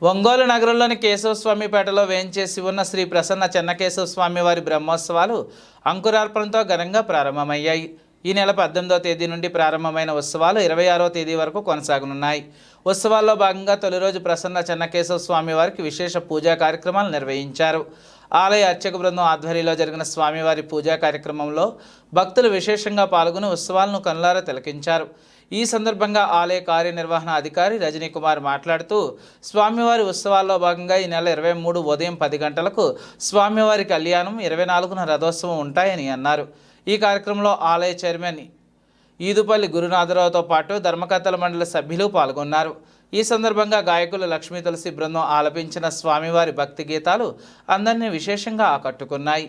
ఒంగోలు నగరంలోని కేశవస్వామిపేటలో వేంచేసి ఉన్న శ్రీ ప్రసన్న చెన్నకేశవ స్వామి వారి బ్రహ్మోత్సవాలు అంకురార్పణతో ఘనంగా ప్రారంభమయ్యాయి. ఈ నెల 18వ తేదీ నుండి ప్రారంభమైన ఉత్సవాలు 26వ తేదీ వరకు కొనసాగనున్నాయి. ఉత్సవాల్లో భాగంగా తొలి రోజు ప్రసన్న చెన్నకేశవ స్వామి వారికి విశేష పూజా కార్యక్రమాలు నిర్వహించారు. ఆలయ అర్చక బృందం ఆధ్వర్యంలో జరిగిన స్వామివారి పూజా కార్యక్రమంలో భక్తులు విశేషంగా పాల్గొని ఉత్సవాలను కనులారా తిలకించారు. ఈ సందర్భంగా ఆలయ కార్యనిర్వహణ అధికారి రజనీ కుమార్ మాట్లాడుతూ స్వామివారి ఉత్సవాల్లో భాగంగా ఈ నెల 23 ఉదయం 10 గంటలకు స్వామివారి కళ్యాణం, 24న రథోత్సవం ఉంటాయని అన్నారు. ఈ కార్యక్రమంలో ఆలయ చైర్మన్ ఈదుపల్లి గురునాథరావుతో పాటు ధర్మకర్తల మండలి సభ్యులు పాల్గొన్నారు. ఈ సందర్భంగా గాయకులు లక్ష్మీ తులసి బృందం ఆలపించిన స్వామివారి భక్తి గీతాలు అందరినీ విశేషంగా ఆకట్టుకున్నాయి.